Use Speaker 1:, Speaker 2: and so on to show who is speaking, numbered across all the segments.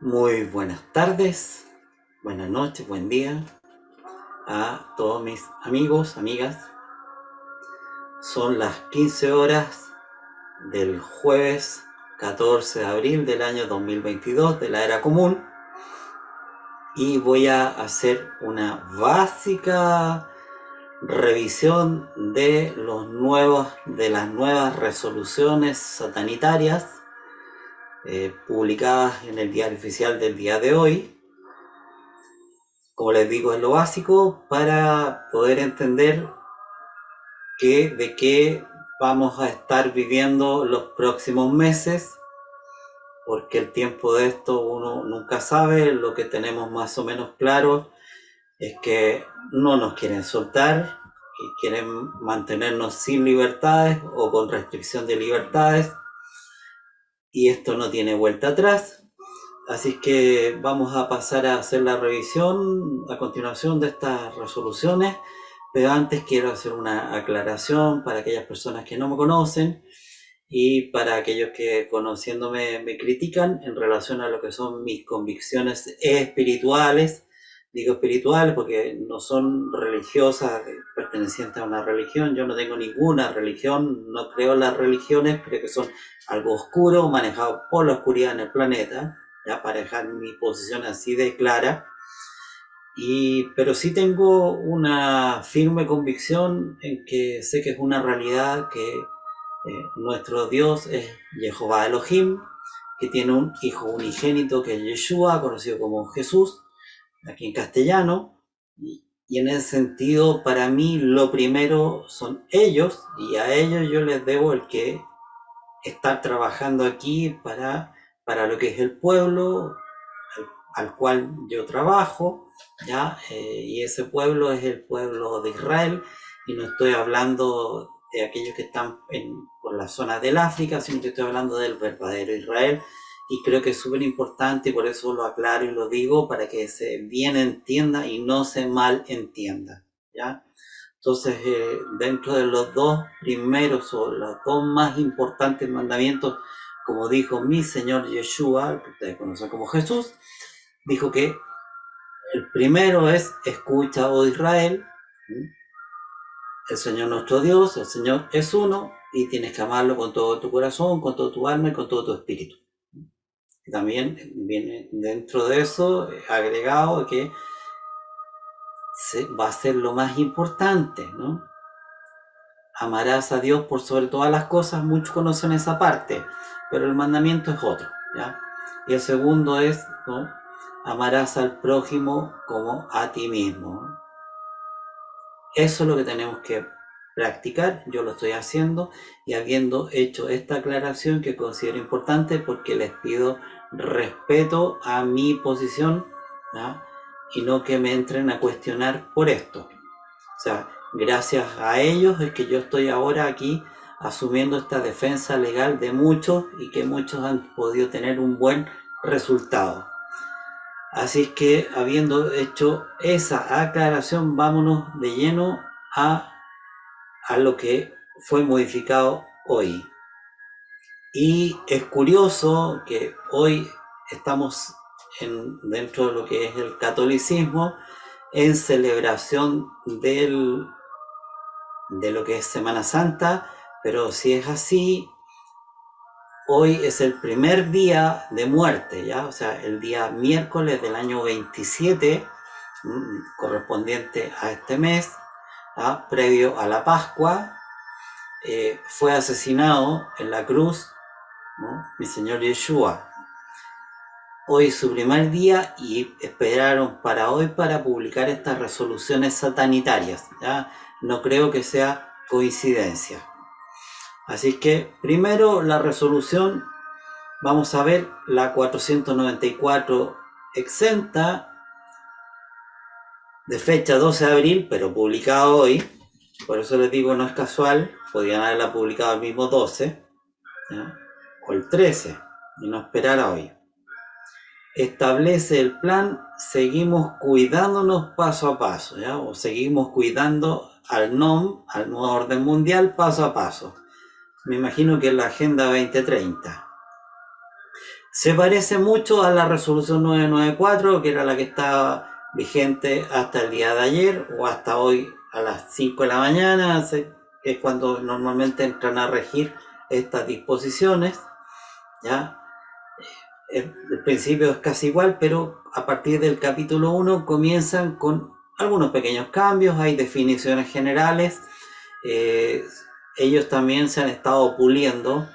Speaker 1: Muy buenas tardes, buenas noches, buen día a todos mis amigos, amigas. Son las 15 horas del jueves 14 de abril del año 2022 de la era común y voy a hacer una básica revisión de las nuevas resoluciones satanitarias publicadas en el diario oficial del día de hoy. Como les digo, es lo básico para poder entender de qué vamos a estar viviendo los próximos meses, porque el tiempo de esto uno nunca sabe. Lo que tenemos más o menos claro es que no nos quieren soltar y quieren mantenernos sin libertades o con restricción de libertades, y esto no tiene vuelta atrás. Así que vamos a pasar a hacer la revisión a continuación de estas resoluciones, pero antes quiero hacer una aclaración para aquellas personas que no me conocen y para aquellos que conociéndome me critican en relación a lo que son mis convicciones espirituales. Digo espirituales porque no son religiosas, pertenecientes a una religión. Yo no tengo ninguna religión, no creo en las religiones, creo que son algo oscuro, manejado por la oscuridad en el planeta, ya, para dejar mi posición así de clara. Pero sí tengo una firme convicción en que sé que es una realidad que nuestro Dios es Jehová Elohim, que tiene un hijo unigénito que es Yeshua, conocido como Jesús, aquí en castellano. Y en ese sentido, para mí, lo primero son ellos, y a ellos yo les debo el que estar trabajando aquí para lo que es el pueblo al cual yo trabajo, ¿ya? Y ese pueblo es el pueblo de Israel, y no estoy hablando de aquellos que están por la zona del África, sino que estoy hablando del verdadero Israel, y creo que es súper importante, y por eso lo aclaro y lo digo, para que se bien entienda y no se mal entienda, ¿ya? Entonces, dentro de los dos primeros o los dos más importantes mandamientos, como dijo mi Señor Yeshua, que ustedes conocen como Jesús, dijo que el primero es: escucha, oh Israel, el Señor nuestro Dios, el Señor es uno, y tienes que amarlo con todo tu corazón, con todo tu alma y con todo tu espíritu. Y también viene dentro de eso agregado que va a ser lo más importante, ¿no? Amarás a Dios por sobre todas las cosas. Muchos conocen esa parte, pero el mandamiento es otro, ¿ya? Y el segundo es, ¿no?, amarás al prójimo como a ti mismo. Eso es lo que tenemos que practicar. Yo lo estoy haciendo, y habiendo hecho esta aclaración que considero importante, porque les pido respeto a mi posición, ¿ya?, y no que me entren a cuestionar por esto. O sea, gracias a ellos es que yo estoy ahora aquí asumiendo esta defensa legal de muchos, y que muchos han podido tener un buen resultado. Así es que, habiendo hecho esa aclaración, vámonos de lleno a lo que fue modificado hoy. Y es curioso que hoy estamos dentro de lo que es el catolicismo, en celebración de lo que es Semana Santa, pero si es así, hoy es el primer día de muerte, ¿ya? O sea, el día miércoles del año 27, correspondiente a este mes, ¿ya?, previo a la Pascua, fue asesinado en la cruz, ¿no?, mi Señor Yeshua. Hoy es su primer día, y esperaron para hoy para publicar estas resoluciones satanitarias, ¿ya? No creo que sea coincidencia. Así que primero la resolución, vamos a ver la 494 exenta, de fecha 12 de abril, pero publicada hoy. Por eso les digo, no es casual, podían haberla publicado el mismo 12, ¿ya?, o el 13, y no esperar a hoy. Establece el plan Seguimos Cuidándonos Paso a Paso, ¿ya?, o seguimos cuidando al nuevo orden mundial paso a paso. Me imagino que es la Agenda 2030. Se parece mucho a la resolución 994, que era la que estaba vigente hasta el día de ayer o hasta hoy a las 5 de la mañana, que es cuando normalmente entran a regir estas disposiciones. ¿Ya? El principio es casi igual, pero a partir del capítulo 1 comienzan con algunos pequeños cambios, hay definiciones generales, ellos también se han estado puliendo.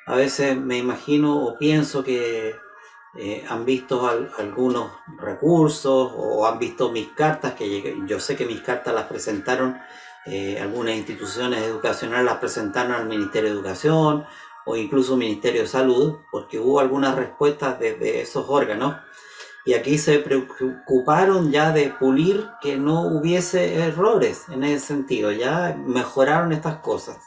Speaker 1: A veces me imagino o pienso que han visto algunos recursos o han visto mis cartas, que yo sé que mis cartas las presentaron, algunas instituciones educacionales las presentaron al Ministerio de Educación o incluso Ministerio de Salud, porque hubo algunas respuestas desde esos órganos. Y aquí se preocuparon ya de pulir que no hubiese errores en ese sentido, ya mejoraron estas cosas.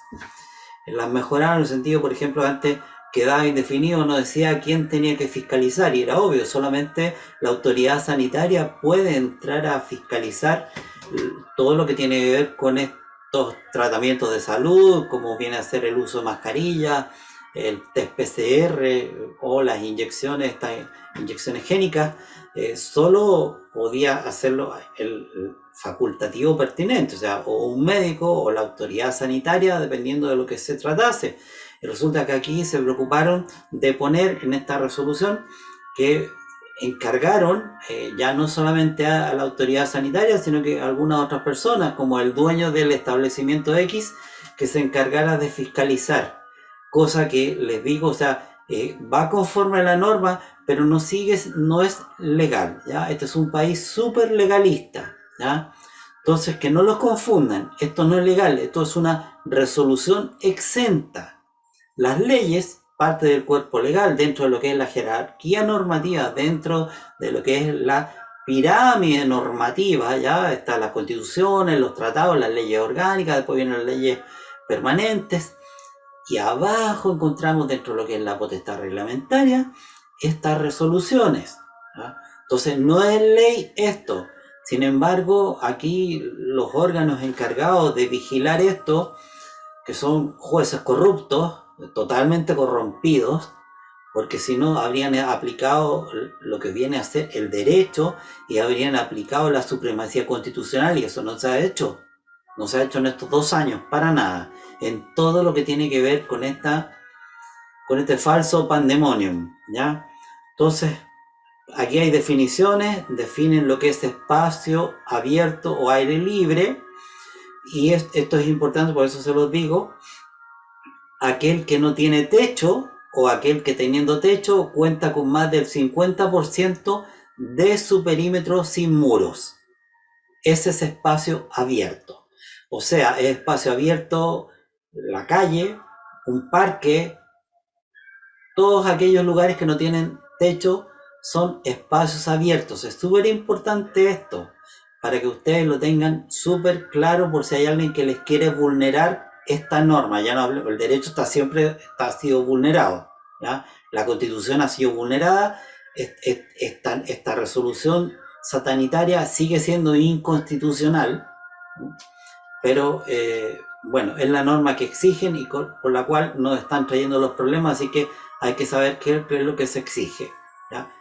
Speaker 1: Las mejoraron en el sentido, por ejemplo, antes quedaba indefinido, no decía quién tenía que fiscalizar, y era obvio, solamente la autoridad sanitaria puede entrar a fiscalizar todo lo que tiene que ver con estos tratamientos de salud, como viene a ser el uso de mascarillas, el test PCR o las inyecciones, estas inyecciones génicas. Solo podía hacerlo el facultativo pertinente, o sea, o un médico o la autoridad sanitaria, dependiendo de lo que se tratase. Y resulta que aquí se preocuparon de poner en esta resolución que encargaron ya no solamente a la autoridad sanitaria, sino que a algunas otras personas, como el dueño del establecimiento X, que se encargara de fiscalizar, cosa que les digo, o sea, va conforme a la norma, pero no es legal, ¿ya? Este es un país súper legalista, ¿ya? Entonces, que no los confundan, esto no es legal, esto es una resolución exenta. Las leyes, parte del cuerpo legal, dentro de lo que es la jerarquía normativa, dentro de lo que es la pirámide normativa, ya están las constituciones, los tratados, las leyes orgánicas, después vienen las leyes permanentes, y abajo encontramos, dentro de lo que es la potestad reglamentaria, estas resoluciones, ¿ya? Entonces no es ley esto. Sin embargo, aquí los órganos encargados de vigilar esto, que son jueces corruptos, totalmente corrompidos, porque si no habrían aplicado lo que viene a ser el derecho y habrían aplicado la supremacía constitucional, y eso no se ha hecho. No se ha hecho en estos 2 años, para nada, en todo lo que tiene que ver con este falso pandemonium, ¿ya? Entonces, aquí hay definiciones, definen lo que es espacio abierto o aire libre, y esto es importante, por eso se los digo. Aquel que no tiene techo o aquel que teniendo techo cuenta con más del 50% de su perímetro sin muros. Ese es espacio abierto. O sea, es espacio abierto, la calle, un parque, todos aquellos lugares que no tienen techo son espacios abiertos. Es súper importante esto, para que ustedes lo tengan súper claro por si hay alguien que les quiere vulnerar esta norma. Ya no hablo, el derecho ha sido vulnerado, ¿ya? La Constitución ha sido vulnerada, esta resolución satanitaria sigue siendo inconstitucional, pero bueno, es la norma que exigen y por la cual nos están trayendo los problemas, así que hay que saber qué es lo que se exige, ¿ya?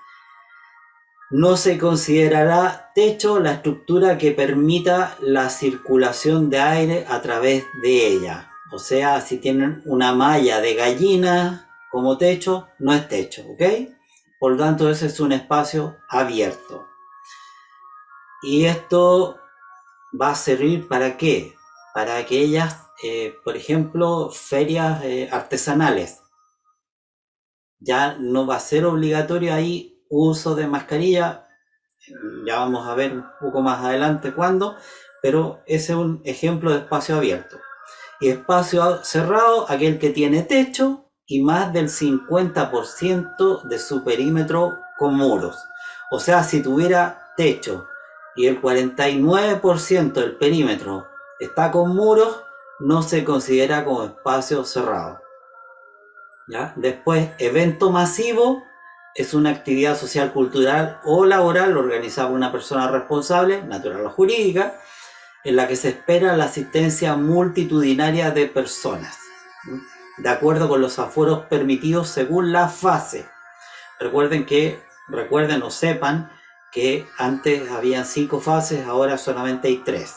Speaker 1: No se considerará techo la estructura que permita la circulación de aire a través de ella. O sea, si tienen una malla de gallina como techo, no es techo, ¿ok? Por lo tanto, ese es un espacio abierto. Y esto va a servir ¿para qué? Para aquellas, por ejemplo, ferias artesanales. Ya no va a ser obligatorio ahí uso de mascarilla, ya vamos a ver un poco más adelante cuándo, pero ese es un ejemplo de espacio abierto. Y espacio cerrado, aquel que tiene techo y más del 50% de su perímetro con muros. O sea, si tuviera techo y el 49% del perímetro está con muros, no se considera como espacio cerrado, ¿ya? Después, evento masivo es una actividad social, cultural o laboral organizada por una persona responsable, natural o jurídica, en la que se espera la asistencia multitudinaria de personas, de acuerdo con los aforos permitidos según la fase. recuerden o sepan que antes habían 5 fases, ahora solamente hay 3.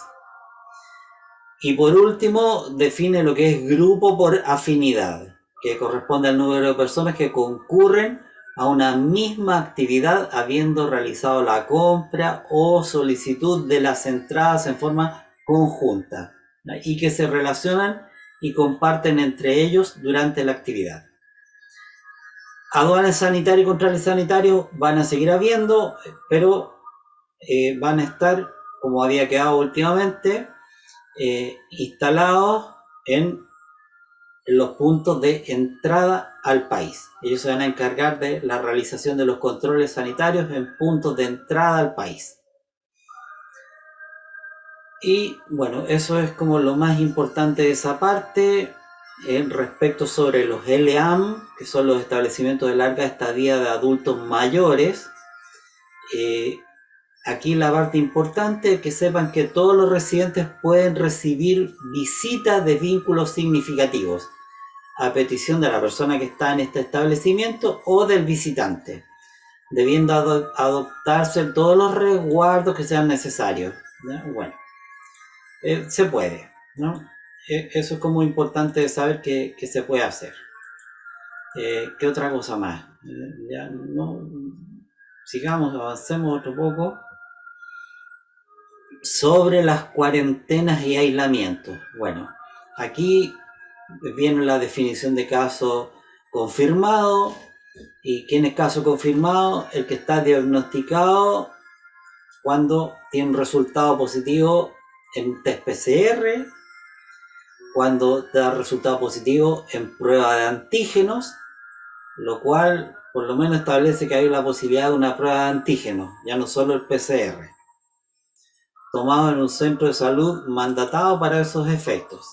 Speaker 1: Y por último, define lo que es grupo por afinidad, que corresponde al número de personas que concurren a una misma actividad habiendo realizado la compra o solicitud de las entradas en forma conjunta, ¿no? Y que se relacionan y comparten entre ellos durante la actividad. Aduanes sanitarios y controles sanitarios van a seguir habiendo, pero van a estar, como había quedado últimamente, instalados en los puntos de entrada al país. Ellos se van a encargar de la realización de los controles sanitarios en puntos de entrada al país. Y bueno, eso es como lo más importante de esa parte. Respecto sobre los LAM, que son los establecimientos de larga estadía de adultos mayores, aquí la parte importante es que sepan que todos los residentes pueden recibir visitas de vínculos significativos a petición de la persona que está en este establecimiento o del visitante, debiendo adoptarse todos los resguardos que sean necesarios, ¿no? Bueno, se puede, ¿no? Eso es como importante saber que se puede hacer. ¿Qué otra cosa más? Ya no, sigamos, avancemos otro poco sobre las cuarentenas y aislamientos. Bueno, aquí viene la definición de caso confirmado. ¿Y quién es caso confirmado? El que está diagnosticado cuando tiene un resultado positivo en test PCR, cuando da resultado positivo en prueba de antígenos, lo cual por lo menos establece que hay la posibilidad de una prueba de antígenos, ya no solo el PCR, tomado en un centro de salud mandatado para esos efectos.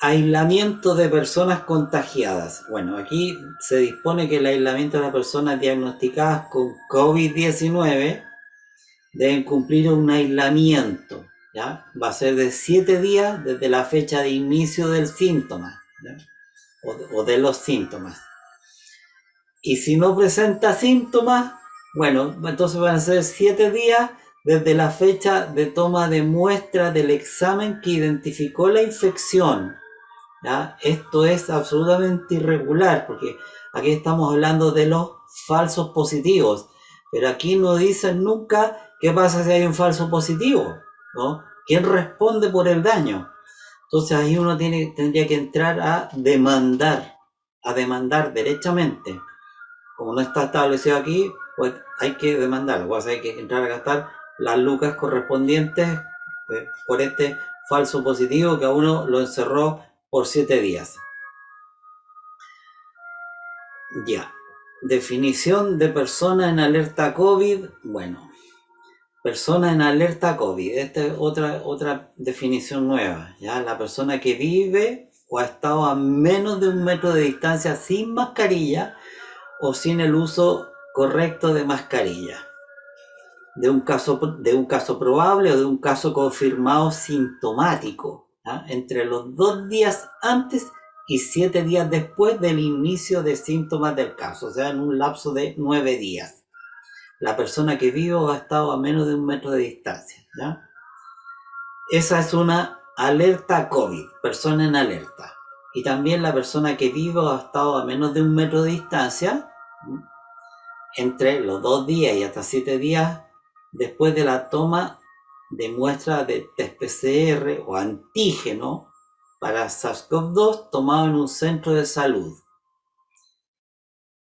Speaker 1: Aislamiento de personas contagiadas. Bueno, aquí se dispone que el aislamiento de las personas diagnosticadas con COVID-19 deben cumplir un aislamiento, ¿ya? Va a ser de 7 días desde la fecha de inicio del síntoma, ¿ya? O de los síntomas. Y si no presenta síntomas, bueno, entonces van a ser 7 días desde la fecha de toma de muestra del examen que identificó la infección. ¿Ya? Esto es absolutamente irregular porque aquí estamos hablando de los falsos positivos, pero aquí no dicen nunca qué pasa si hay un falso positivo, ¿no? ¿Quién responde por el daño? Entonces ahí uno tendría que entrar a demandar derechamente. Como no está establecido aquí, pues hay que demandarlo, pues hay que entrar a gastar las lucas correspondientes por este falso positivo que a uno lo encerró por 7 días. Ya. Definición de persona en alerta COVID. Bueno, persona en alerta COVID. Esta es otra definición nueva. ¿Ya? La persona que vive o ha estado a menos de 1 metro de distancia sin mascarilla o sin el uso correcto de mascarilla. De un caso probable o de un caso confirmado sintomático, ¿ya? Entre los 2 días antes y 7 días después del inicio de síntomas del caso, o sea, en un lapso de 9 días. La persona que vive o ha estado a menos de 1 metro de distancia, ¿ya? Esa es una alerta COVID, persona en alerta. Y también la persona que vive o ha estado a menos de 1 metro de distancia, entre los 2 días y hasta 7 días después de la toma de muestra de test PCR o antígeno para SARS-CoV-2 tomado en un centro de salud.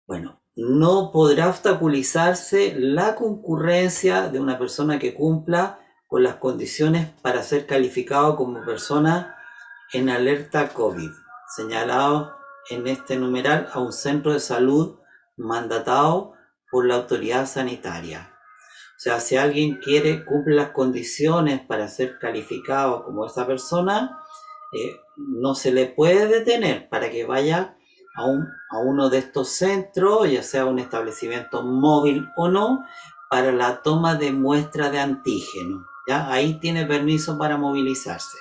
Speaker 1: Bueno, no podrá obstaculizarse la concurrencia de una persona que cumpla con las condiciones para ser calificado como persona en alerta COVID, señalado en este numeral a un centro de salud mandatado por la autoridad sanitaria. O sea, si alguien cumple las condiciones para ser calificado como esa persona, no se le puede detener para que vaya a uno de estos centros, ya sea un establecimiento móvil o no, para la toma de muestra de antígeno. ¿Ya? Ahí tiene permiso para movilizarse.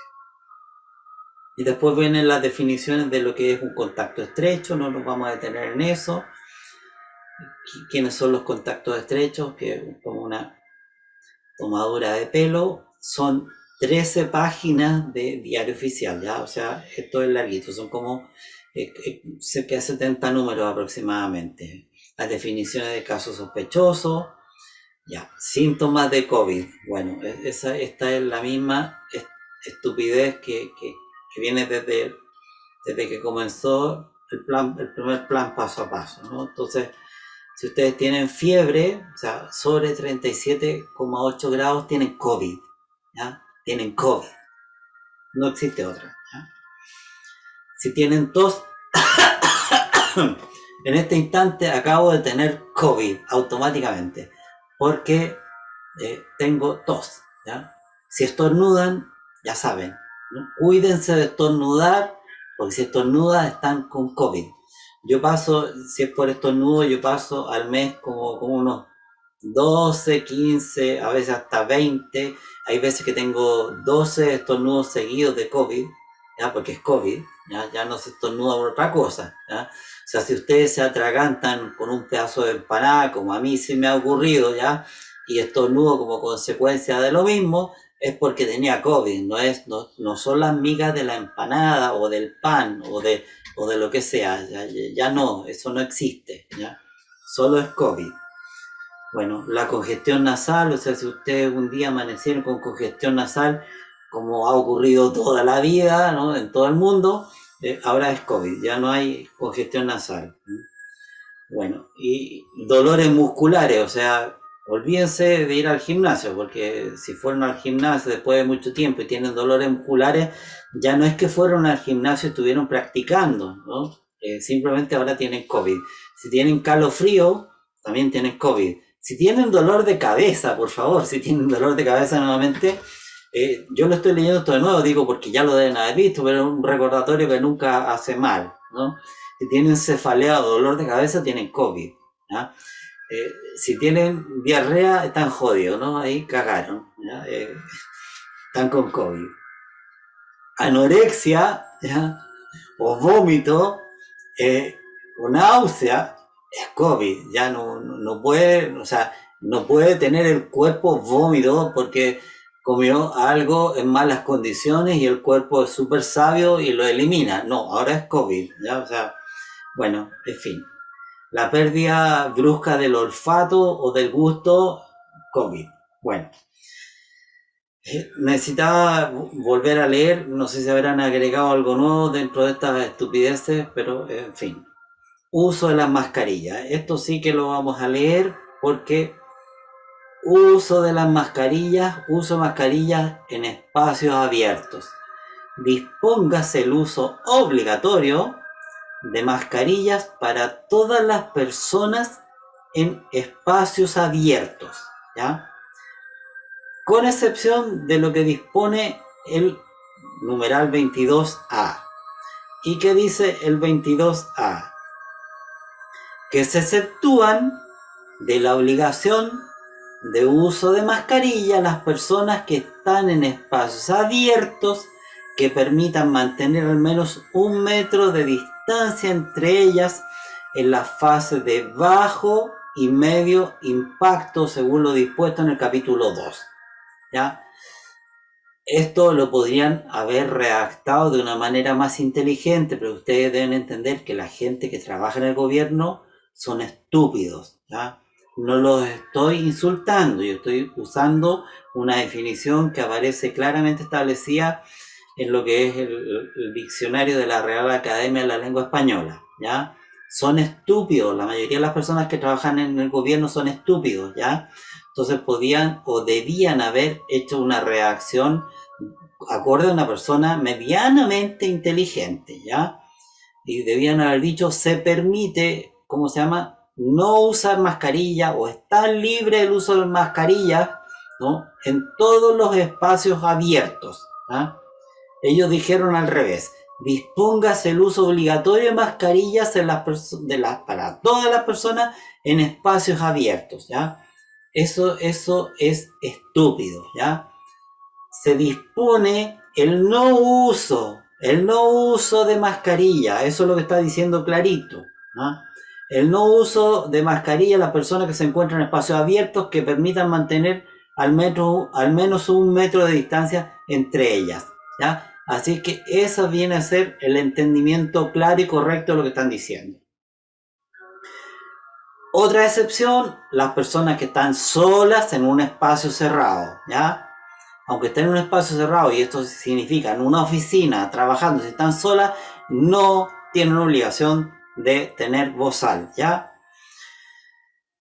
Speaker 1: Y después vienen las definiciones de lo que es un contacto estrecho, no nos vamos a detener en eso. quiénes son los contactos estrechos, que es como una tomadura de pelo. Son 13 páginas de diario oficial, ¿ya? O sea, esto es larguito, son como cerca de 70 números aproximadamente. Las definiciones de casos sospechosos, ya. Síntomas de COVID. Bueno, esta es la misma estupidez que viene desde que comenzó el primer plan paso a paso, ¿no? Entonces, si ustedes tienen fiebre, o sea, sobre 37,8 grados, tienen COVID, ¿ya? Tienen COVID. No existe otra, ¿ya? Si tienen tos, en este instante acabo de tener COVID automáticamente, porque tengo tos, ¿ya? Si estornudan, ya saben, ¿no? Cuídense de estornudar, porque si estornudan están con COVID. Yo paso, si es por estornudo, yo paso al mes como unos 12, 15, a veces hasta 20. Hay veces que tengo 12 estornudos seguidos de COVID, ¿ya? Porque es COVID, ya no se estornuda por otra cosa, ¿ya? O sea, si ustedes se atragantan con un pedazo de empanada, como a mí se me ha ocurrido, ¿ya? Y estornudo como consecuencia de lo mismo, es porque tenía COVID, no son las migas de la empanada o del pan o de lo que sea, ya no, eso no existe, ¿ya? Solo es COVID. Bueno, la congestión nasal, o sea, si ustedes un día amanecieron con congestión nasal, como ha ocurrido toda la vida, ¿no? En todo el mundo, ahora es COVID, ya no hay congestión nasal. Bueno, y dolores musculares, o sea, olvídense de ir al gimnasio, porque si fueron al gimnasio después de mucho tiempo y tienen dolores musculares, ya no es que fueron al gimnasio y estuvieron practicando, ¿no? Simplemente ahora tienen COVID. Si tienen calofrío, también tienen COVID. Si tienen dolor de cabeza, por favor, si tienen dolor de cabeza nuevamente, yo lo estoy leyendo esto de nuevo, digo, porque ya lo deben haber visto, pero es un recordatorio que nunca hace mal, ¿no? Si tienen cefalea o dolor de cabeza, tienen COVID, ¿ya? Si tienen diarrea, están jodidos, ¿no? Ahí cagaron, ¿ya? Están con COVID. Anorexia, ¿ya? O vómito, o náusea, es COVID, ya no puede, o sea, no puede tener el cuerpo vómito porque comió algo en malas condiciones y el cuerpo es súper sabio y lo elimina. No, ahora es COVID, ¿ya? O sea, bueno, en fin. La pérdida brusca del olfato o del gusto, COVID. Bueno, necesitaba volver a leer, no sé si habrán agregado algo nuevo dentro de estas estupideces, pero en fin. Uso de las mascarillas. Esto sí que lo vamos a leer porque uso de mascarillas en espacios abiertos. Dispóngase el uso obligatorio de mascarillas para todas las personas en espacios abiertos, ¿ya? Con excepción de lo que dispone el numeral 22A. ¿Y qué dice el 22A? Que se exceptúan de la obligación de uso de mascarilla las personas que están en espacios abiertos que permitan mantener al menos 1 metro de distancia entre ellas en las fases de bajo y medio impacto según lo dispuesto en el capítulo 2. ¿Ya? Esto lo podrían haber redactado de una manera más inteligente, pero ustedes deben entender que la gente que trabaja en el gobierno son estúpidos, ¿ya? No los estoy insultando, yo estoy usando una definición que aparece claramente establecida en lo que es el diccionario de la Real Academia de la Lengua Española, ¿ya? Son estúpidos, la mayoría de las personas que trabajan en el gobierno son estúpidos, ¿ya? Entonces podían o debían haber hecho una reacción acorde a una persona medianamente inteligente, ¿ya? Y debían haber dicho, se permite, ¿cómo se llama? No usar mascarilla o está libre el uso de mascarillas, ¿no? En todos los espacios abiertos, ¿ah? Ellos dijeron al revés, dispóngase el uso obligatorio de mascarillas para todas las personas en espacios abiertos, ¿ya? Eso es estúpido, ¿ya? Se dispone el no uso de mascarilla, eso es lo que está diciendo clarito, ¿no? El no uso de mascarilla a las personas que se encuentran en espacios abiertos que permitan mantener al menos 1 metro de distancia entre ellas, ¿ya? Así que eso viene a ser el entendimiento claro y correcto de lo que están diciendo. Otra excepción, las personas que están solas en un espacio cerrado, ¿ya? Aunque estén en un espacio cerrado, y esto significa en una oficina, trabajando, si están solas, no tienen obligación de tener bozal, ¿ya?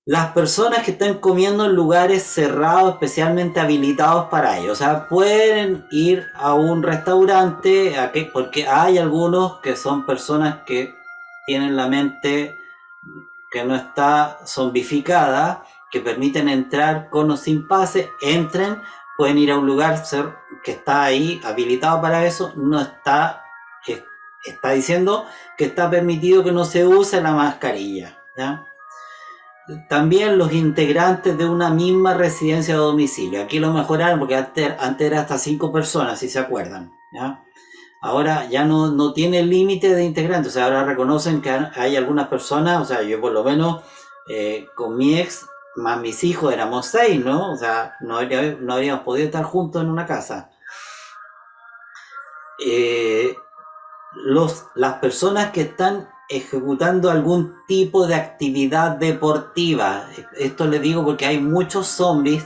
Speaker 1: Las personas que estén comiendo en lugares cerrados, especialmente habilitados para ello. O sea, pueden ir a un restaurante, porque hay algunos que son personas que tienen la mente que no está zombificada, que permiten entrar con o sin pase, entren, pueden ir a un lugar que está ahí habilitado para eso, no está, está diciendo que está permitido que no se use la mascarilla, ¿ya? También los integrantes de una misma residencia o domicilio. Aquí lo mejoraron porque antes era hasta 5 personas, si se acuerdan, ¿ya? Ahora ya no tiene límite de integrantes, o sea, ahora reconocen que hay algunas personas, o sea, yo por lo menos con mi ex más mis hijos éramos 6, ¿no? O sea, no habríamos podido estar juntos en una casa. Las personas que están ejecutando algún tipo de actividad deportiva, esto les digo porque hay muchos zombies,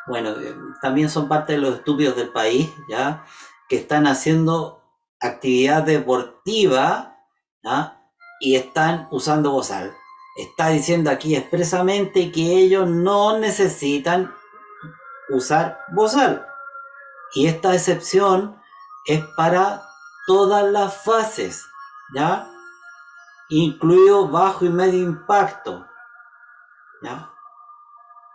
Speaker 1: bueno, también son parte de los estúpidos del país, ¿ya? Que están haciendo actividad deportiva, ¿ya? Y están usando bozal. Está diciendo aquí expresamente que ellos no necesitan usar bozal. Y esta excepción es para todas las fases, ¿ya? Incluido bajo y medio impacto, ¿ya?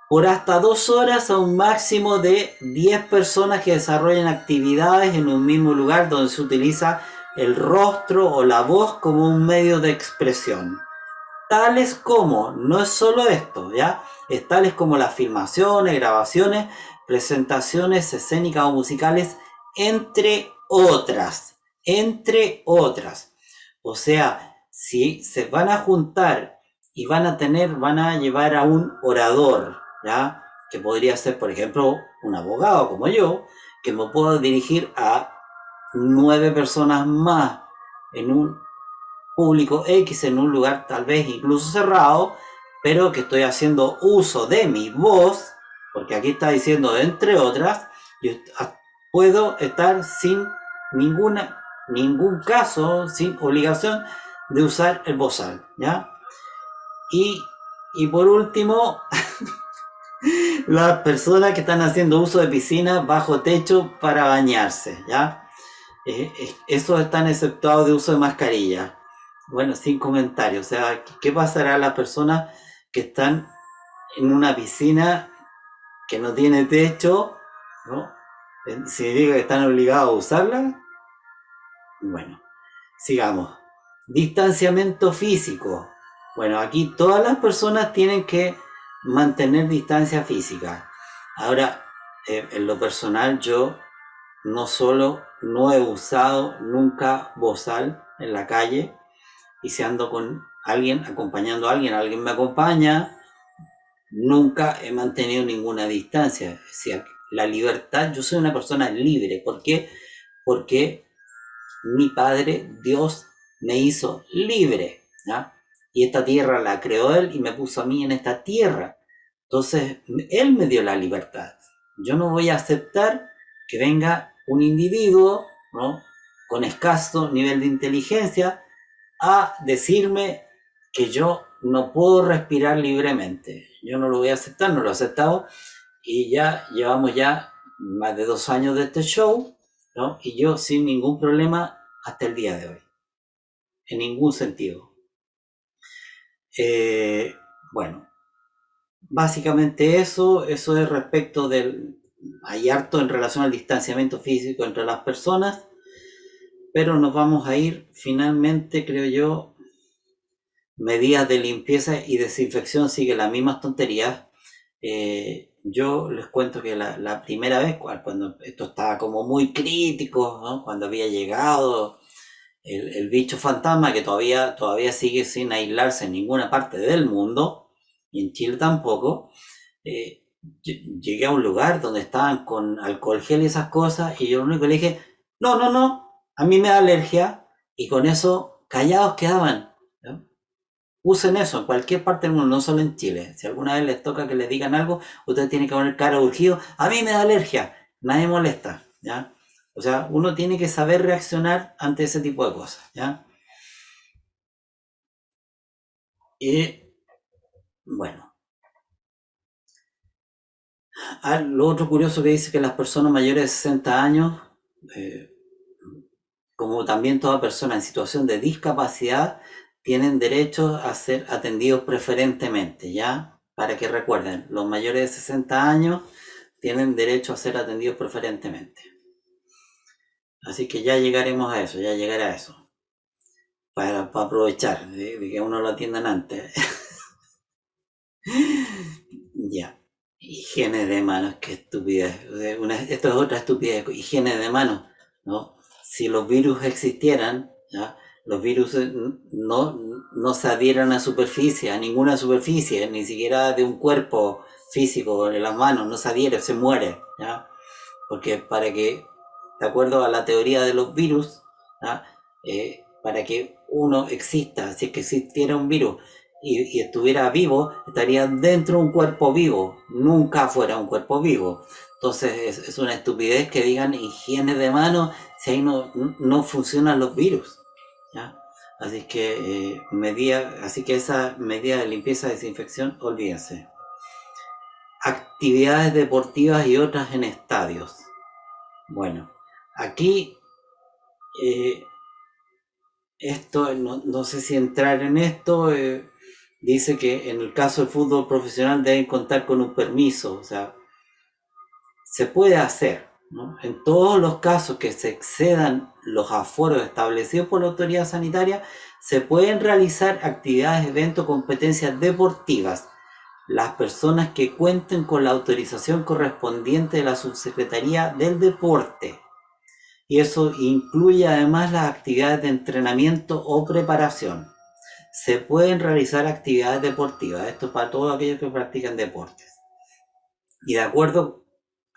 Speaker 1: Por hasta 2 horas a un máximo de 10 personas que desarrollen actividades en un mismo lugar donde se utiliza el rostro o la voz como un medio de expresión. Tales como, no es solo esto, ¿ya? Es tales como las filmaciones, grabaciones, presentaciones escénicas o musicales, entre otras, entre otras. O sea, si se van a juntar y van a llevar a un orador, ¿ya? Que podría ser, por ejemplo, un abogado como yo, que me puedo dirigir a 9 personas más en un público X en un lugar tal vez incluso cerrado, pero que estoy haciendo uso de mi voz, porque aquí está diciendo entre otras, yo puedo estar sin ningún caso, sin obligación de usar el bozal, ¿ya? Y por último, las personas que están haciendo uso de piscinas bajo techo para bañarse, ¿ya? Esos están exceptuados de uso de mascarilla. Bueno, sin comentarios. O sea, ¿qué pasará a las personas que están en una piscina que no tiene techo? ¿No? ¿Significa que están obligados a usarla? Bueno, sigamos. Distanciamiento físico. Bueno, aquí todas las personas tienen que mantener distancia física. Ahora, en lo personal, yo no he usado nunca bozal en la calle, y si ando con alguien, acompañando a alguien me acompaña, nunca he mantenido ninguna distancia. O sea, la libertad, yo soy una persona libre. ¿Por qué? Porque mi Padre, Dios, me hizo libre, ¿ya? Y esta tierra la creó Él y me puso a mí en esta tierra. Entonces, Él me dio la libertad. Yo no voy a aceptar que venga un individuo, ¿no?, con escaso nivel de inteligencia a decirme que yo no puedo respirar libremente. Yo no lo voy a aceptar, no lo he aceptado, y ya llevamos ya más de 2 años de este show, ¿no? Y yo sin ningún problema hasta el día de hoy, en ningún sentido. Bueno, básicamente eso es respecto del... Hay harto en relación al distanciamiento físico entre las personas, pero nos vamos a ir finalmente, creo yo, medidas de limpieza y desinfección, sigue las mismas tonterías. Yo les cuento que la primera vez, cuando esto estaba como muy crítico, ¿no?, cuando había llegado el bicho fantasma que todavía sigue sin aislarse en ninguna parte del mundo, y en Chile tampoco. Llegué a un lugar donde estaban con alcohol gel y esas cosas, y yo lo único que le dije, no, no, no, a mí me da alergia, y con eso callados quedaban, ¿no? Usen eso en cualquier parte del mundo, no solo en Chile. Si alguna vez les toca que les digan algo, ustedes tienen que poner cara urgido, a mí me da alergia, nadie molesta, ¿ya? O sea, uno tiene que saber reaccionar ante ese tipo de cosas, ¿ya? Y bueno, lo otro curioso que dice que las personas mayores de 60 años, eh, como también toda persona en situación de discapacidad, tienen derecho a ser atendidos preferentemente, ¿ya? Para que recuerden, los mayores de 60 años tienen derecho a ser atendidos preferentemente. Así que ya llegaremos a eso, ya llegará a eso. Para aprovechar de que uno lo atiendan antes. Ya. Higiene de manos, qué estupidez. Esto es otra estupidez. Higiene de manos, ¿no? Si los virus existieran, ¿ya? Los virus no se adhieran a superficie, a ninguna superficie, ni siquiera de un cuerpo físico, en las manos, no se adhiere, se muere, ¿ya? Porque para que, de acuerdo a la teoría de los virus, ¿ya? Para que uno exista, si es que existiera un virus y estuviera vivo, estaría dentro de un cuerpo vivo, nunca fuera un cuerpo vivo. Entonces es una estupidez que digan higiene de manos si ahí no funcionan los virus, ¿ya? Así que esa medida de limpieza y desinfección, olvídense. Actividades deportivas y otras en estadios. Bueno, aquí esto, no sé si entrar en esto, dice que en el caso del fútbol profesional deben contar con un permiso, o sea, se puede hacer, ¿no? En todos los casos que se excedan los aforos establecidos por la autoridad sanitaria, se pueden realizar actividades, eventos, competencias deportivas. Las personas que cuenten con la autorización correspondiente de la Subsecretaría del Deporte. Y eso incluye además las actividades de entrenamiento o preparación. Se pueden realizar actividades deportivas, esto es para todos aquellos que practican deportes. Y de acuerdo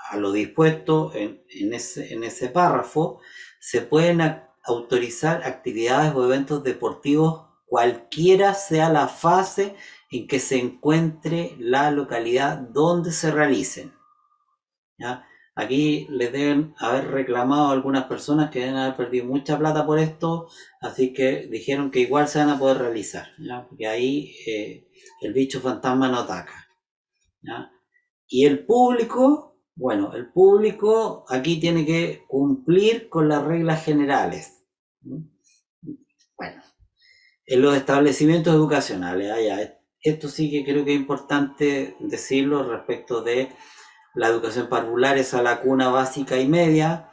Speaker 1: a lo dispuesto en ese párrafo, se pueden autorizar actividades o eventos deportivos cualquiera sea la fase en que se encuentre la localidad donde se realicen, ¿ya? Aquí les deben haber reclamado a algunas personas que deben haber perdido mucha plata por esto, así que dijeron que igual se van a poder realizar, ¿ya? Porque ahí el bicho fantasma no ataca, ¿ya? Y el público, bueno, el público aquí tiene que cumplir con las reglas generales, ¿no? Bueno, en los establecimientos educacionales, esto sí que creo que es importante decirlo respecto de la educación parvular, esa lacuna básica y media,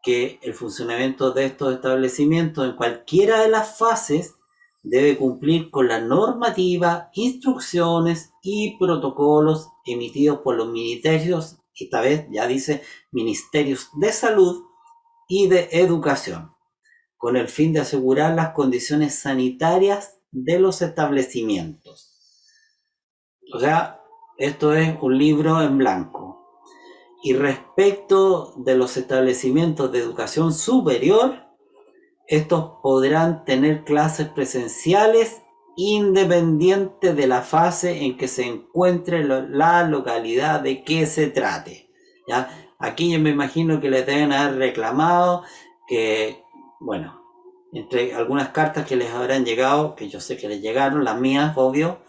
Speaker 1: que el funcionamiento de estos establecimientos en cualquiera de las fases debe cumplir con la normativa, instrucciones y protocolos emitidos por los ministerios, esta vez ya dice ministerios de salud y de educación, con el fin de asegurar las condiciones sanitarias de los establecimientos. O sea, esto es un libro en blanco. Y respecto de los establecimientos de educación superior, estos podrán tener clases presenciales independiente de la fase en que se encuentre la localidad de que se trate, ¿ya? Aquí yo me imagino que les deben haber reclamado que, bueno, entre algunas cartas que les habrán llegado, que yo sé que les llegaron, las mías, obvio,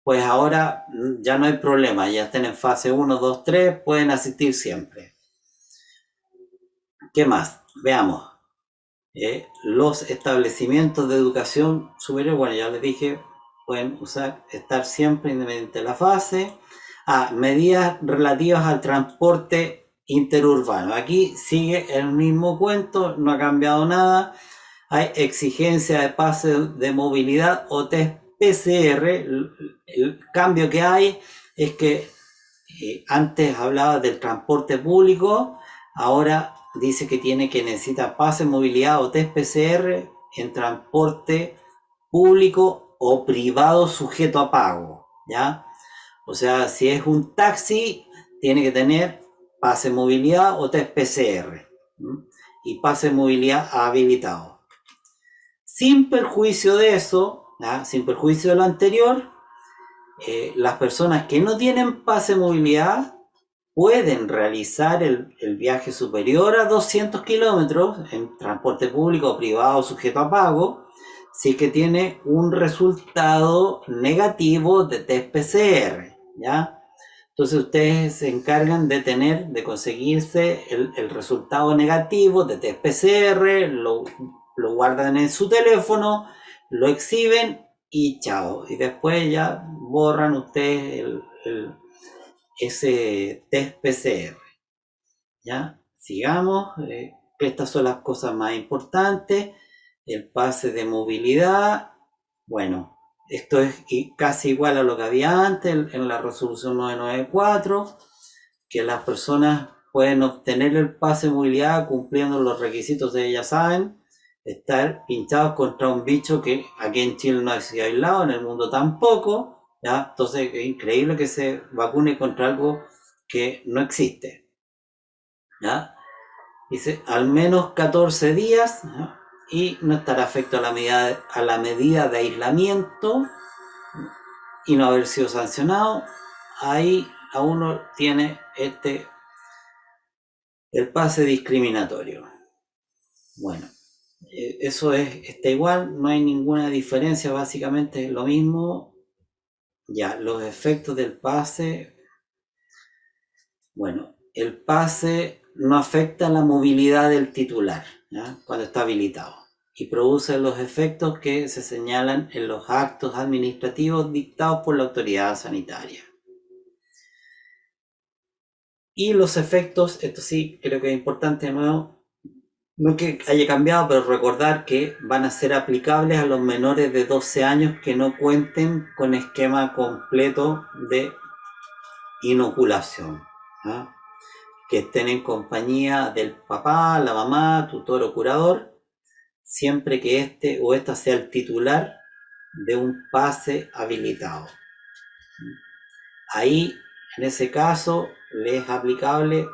Speaker 1: pues ahora ya no hay problema, ya estén en fase 1, 2, 3, pueden asistir siempre. ¿Qué más? Veamos. Los establecimientos de educación superior, bueno, ya les dije, pueden estar siempre independiente de la fase. Medidas relativas al transporte interurbano. Aquí sigue el mismo cuento, no ha cambiado nada. Hay exigencia de pase de movilidad o test PCR. El cambio que hay es que antes hablaba del transporte público, ahora dice que necesita pase, movilidad o test PCR en transporte público o privado sujeto a pago, ¿ya? O sea, si es un taxi, tiene que tener pase movilidad o test PCR, ¿m? Y pase movilidad habilitado. Sin perjuicio de eso, ¿ya? Sin perjuicio de lo anterior, las personas que no tienen pase movilidad pueden realizar el viaje superior a 200 kilómetros en transporte público o privado sujeto a pago si es que tiene un resultado negativo de test PCR, ¿ya? Entonces ustedes se encargan de conseguirse el resultado negativo de test PCR, lo guardan en su teléfono, lo exhiben y chao. Y después ya borran ustedes ese test PCR. ¿Ya? Sigamos. Estas son las cosas más importantes. El pase de movilidad. Bueno, esto es casi igual a lo que había antes en la resolución 994, que las personas pueden obtener el pase de movilidad cumpliendo los requisitos de, ya saben, estar pinchados contra un bicho que aquí en Chile no ha sido aislado, en el mundo tampoco, ¿ya? Entonces es increíble que se vacune contra algo que no existe, ¿ya? Dice, al menos 14 días, ¿ya? Y no estar afecto a la medida de aislamiento y no haber sido sancionado. Ahí a uno tiene el pase discriminatorio. Bueno, eso está igual, no hay ninguna diferencia, básicamente es lo mismo. Ya, los efectos del pase. Bueno, el pase no afecta la movilidad del titular, ¿ya? Cuando está habilitado, y produce los efectos que se señalan en los actos administrativos dictados por la autoridad sanitaria. Y los efectos, esto sí creo que es importante de nuevo, no que haya cambiado, pero recordar que van a ser aplicables a los menores de 12 años que no cuenten con esquema completo de inoculación, ¿ya? Que estén en compañía del papá, la mamá, tutor o curador, siempre que este o esta sea el titular de un pase habilitado. Ahí, en ese caso, le es aplicable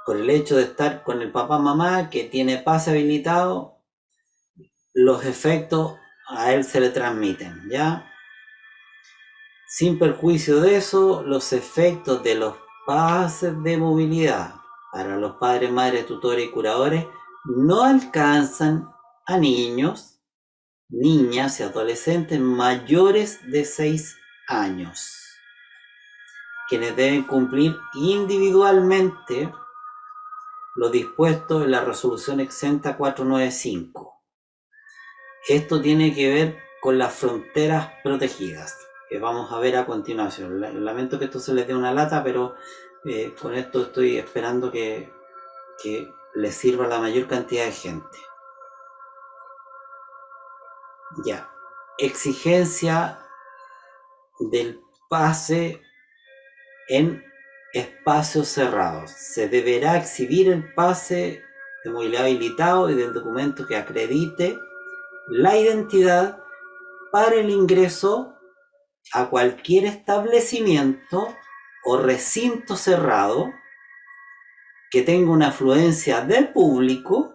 Speaker 1: por el hecho de estar con el papá mamá que tiene pase habilitado, los efectos a él se le transmiten, ¿ya? Sin perjuicio de eso, los efectos de los pases de movilidad para los padres, madres, tutores y curadores no alcanzan a niños, niñas y adolescentes mayores de 6 años, quienes deben cumplir individualmente lo dispuesto en la resolución exenta 495. Esto tiene que ver con las fronteras protegidas, que vamos a ver a continuación. Lamento que esto se les dé una lata, pero con esto estoy esperando que les sirva a la mayor cantidad de gente. Ya, exigencia del pase en espacios cerrados. Se deberá exhibir el pase de movilidad habilitado y del documento que acredite la identidad para el ingreso a cualquier establecimiento o recinto cerrado que tenga una afluencia de público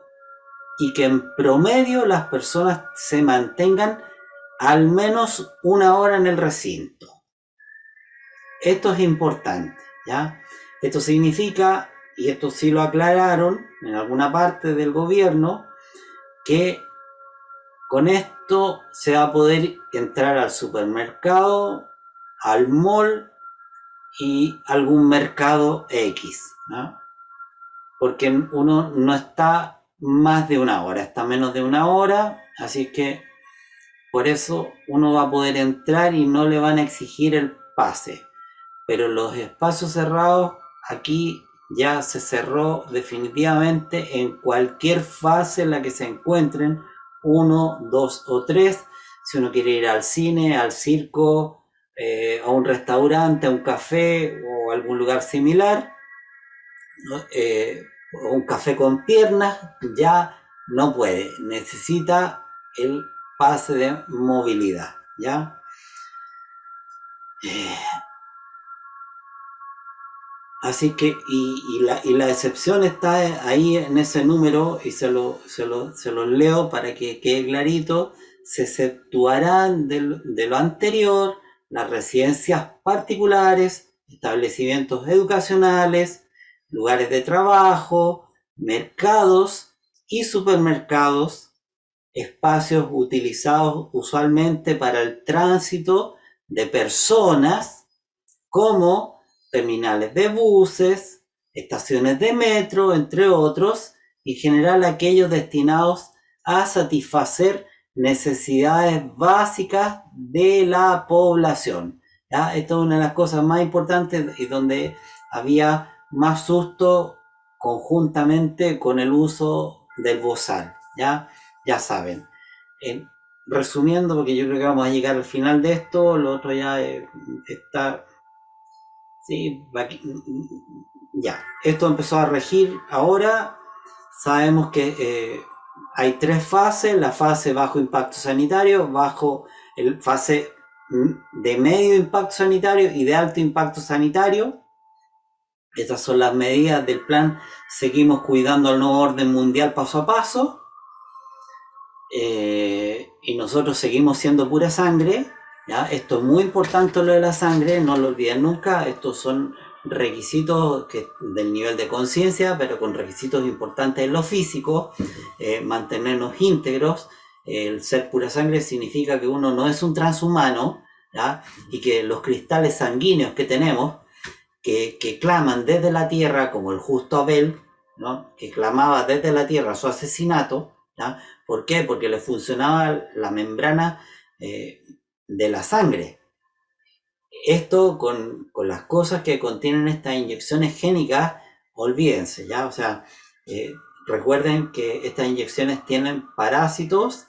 Speaker 1: y que en promedio las personas se mantengan al menos una hora en el recinto. Esto es importante, ¿ya? Esto significa, y esto sí lo aclararon en alguna parte del gobierno, que con esto se va a poder entrar al supermercado, al mall y algún mercado X, ¿no? Porque uno no está más de una hora, está menos de una hora, así que por eso uno va a poder entrar y no le van a exigir el pase. Pero los espacios cerrados, aquí ya se cerró definitivamente en cualquier fase en la que se encuentren, 1, 2 o 3. Si uno quiere ir al cine, al circo, a un restaurante, a un café o algún lugar similar, ¿no? Un café con piernas ya no puede, necesita el pase de movilidad, ¿ya? Así que, y la excepción está ahí en ese número, y se lo leo para que quede clarito. Se exceptuarán de lo anterior las residencias particulares, establecimientos educacionales, lugares de trabajo, mercados y supermercados, espacios utilizados usualmente para el tránsito de personas, como terminales de buses, estaciones de metro, entre otros, y en general aquellos destinados a satisfacer necesidades básicas de la población. ¿Ya? Esto es una de las cosas más importantes y donde había más susto conjuntamente con el uso del bozal. Ya saben. Resumiendo, porque yo creo que vamos a llegar al final de esto, lo otro ya está. Sí, ya. Esto empezó a regir ahora. Sabemos que hay tres fases: la fase bajo impacto sanitario, fase de medio impacto sanitario y de alto impacto sanitario. Estas son las medidas del plan Seguimos Cuidando el Nuevo Orden Mundial paso a paso. Y nosotros seguimos siendo pura sangre. ¿Ya? Esto es muy importante, lo de la sangre, no lo olviden nunca. Estos son requisitos del nivel de conciencia, pero con requisitos importantes en lo físico. Mantenernos íntegros. El ser pura sangre significa que uno no es un transhumano, ¿ya? Y que los cristales sanguíneos que tenemos, que claman desde la tierra, como el justo Abel, ¿no? Que clamaba desde la tierra su asesinato. ¿Ya? ¿Por qué? Porque le funcionaba la membrana de la sangre. Esto con las cosas que contienen estas inyecciones génicas, olvídense, ¿ya? O sea, recuerden que estas inyecciones tienen parásitos,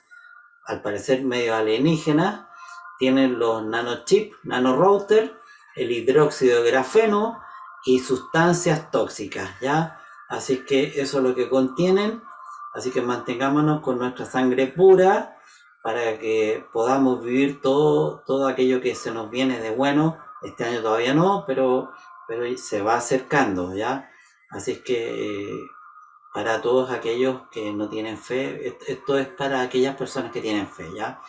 Speaker 1: al parecer medio alienígenas, tienen los nanochips, nanorouters, el hidróxido de grafeno y sustancias tóxicas, ¿ya? Así que eso es lo que contienen. Así que mantengámonos con nuestra sangre pura para que podamos vivir todo aquello que se nos viene de bueno. Este año todavía no, pero se va acercando, ¿ya? Así que para todos aquellos que no tienen fe, esto es para aquellas personas que tienen fe, ¿ya?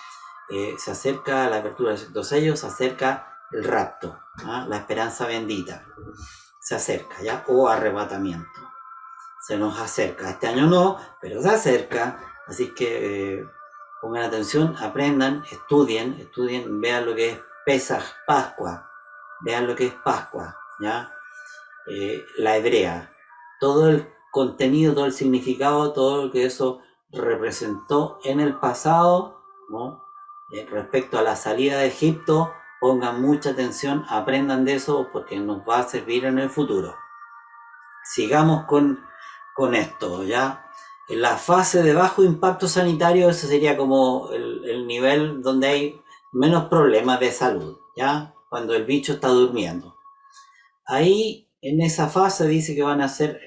Speaker 1: Se acerca la apertura del sexto sello, se acerca el rapto, ¿ah? La esperanza bendita, se acerca, ¿ya? O arrebatamiento, se nos acerca. Este año no, pero se acerca, así que pongan atención, aprendan, estudien, vean lo que es Pesaj, Pascua, vean lo que es Pascua, ¿ya? La hebrea, todo el contenido, todo el significado, todo lo que eso representó en el pasado, ¿no? Respecto a la salida de Egipto, pongan mucha atención, aprendan de eso porque nos va a servir en el futuro. Sigamos con esto, ¿ya? En la fase de bajo impacto sanitario, ese sería como el nivel donde hay menos problemas de salud, ¿ya? Cuando el bicho está durmiendo. Ahí, en esa fase, dice que van a ser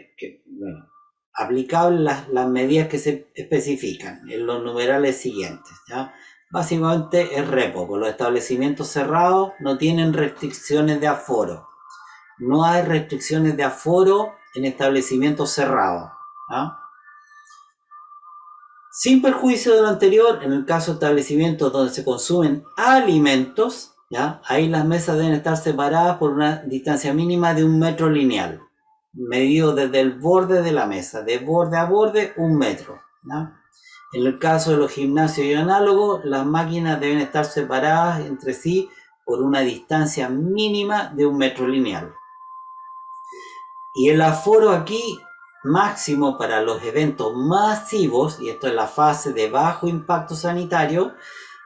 Speaker 1: aplicables las medidas que se especifican en los numerales siguientes, ¿ya? Básicamente es re poco. Los establecimientos cerrados no tienen restricciones de aforo. No hay restricciones de aforo en establecimientos cerrados, ¿ya? Sin perjuicio de lo anterior, en el caso de establecimientos donde se consumen alimentos, ¿ya? Ahí las mesas deben estar separadas por una distancia mínima de 1 metro lineal, medido desde el borde de la mesa, de borde a borde 1 metro, ¿ya? En el caso de los gimnasios y análogos, las máquinas deben estar separadas entre sí por una distancia mínima de 1 metro lineal. Y el aforo aquí máximo para los eventos masivos, y esto es la fase de bajo impacto sanitario,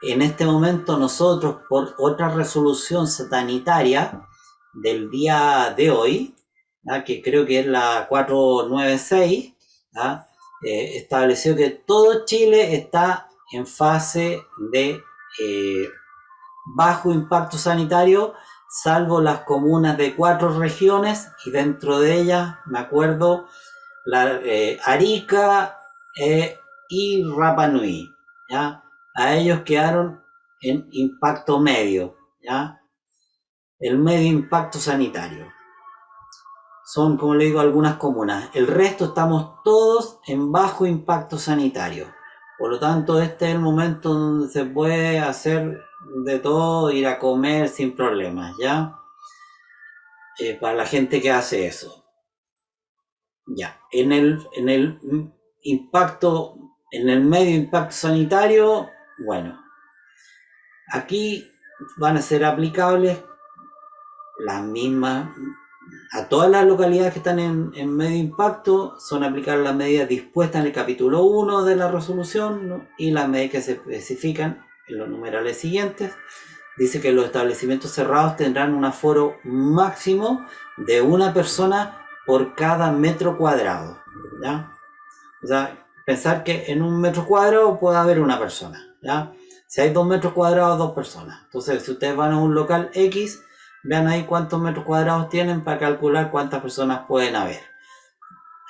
Speaker 1: en este momento nosotros, por otra resolución sanitaria del día de hoy, ¿ya? Que creo que es la 496, ¿ya? Estableció que todo Chile está en fase de bajo impacto sanitario, salvo las comunas de 4 regiones, y dentro de ellas, me acuerdo, Arica y Rapa Nui, ¿ya? A ellos quedaron en impacto medio, ¿ya? El medio impacto sanitario. Son, como le digo, algunas comunas. El resto estamos todos en bajo impacto sanitario. Por lo tanto, este es el momento donde se puede hacer de todo, ir a comer sin problemas, ¿ya? Para la gente que hace eso. Ya, en el impacto, en el medio impacto sanitario, bueno, aquí van a ser aplicables las mismas, a todas las localidades que están en medio impacto, son aplicables las medidas dispuestas en el capítulo 1 de la resolución, ¿no? Y las medidas que se especifican en los numerales siguientes. Dice que los establecimientos cerrados tendrán un aforo máximo de una persona por cada metro cuadrado, ¿ya? O sea, pensar que en un metro cuadrado puede haber una persona, ¿ya? Si hay 2 metros cuadrados, 2 personas. Entonces, si ustedes van a un local X, vean ahí cuántos metros cuadrados tienen para calcular cuántas personas pueden haber,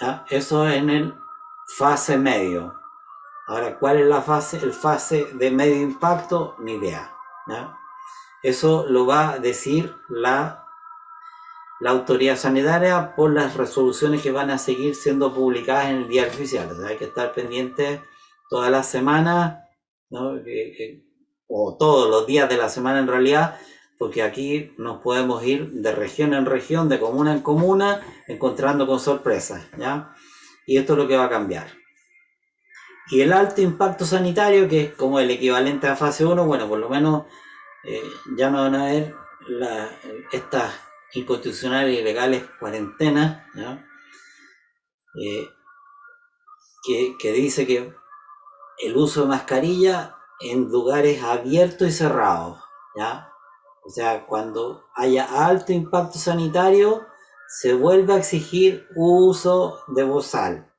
Speaker 1: ¿ya? Eso en el fase medio. Ahora, ¿cuál es la fase? El fase de medio impacto, ni idea, ¿ya? Eso lo va a decir la autoridad sanitaria por las resoluciones que van a seguir siendo publicadas en el diario oficial. O sea, hay que estar pendientes todas las semanas, ¿no? O todos los días de la semana en realidad, porque aquí nos podemos ir de región en región, de comuna en comuna, encontrando con sorpresas, ¿ya? Y esto es lo que va a cambiar. Y el alto impacto sanitario, que es como el equivalente a fase 1, bueno, por lo menos ya no van a haber estas inconstitucionales y ilegales cuarentenas, ¿ya? Que dice que el uso de mascarilla en lugares abiertos y cerrados, ¿ya? O sea, cuando haya alto impacto sanitario, se vuelve a exigir uso de bozal.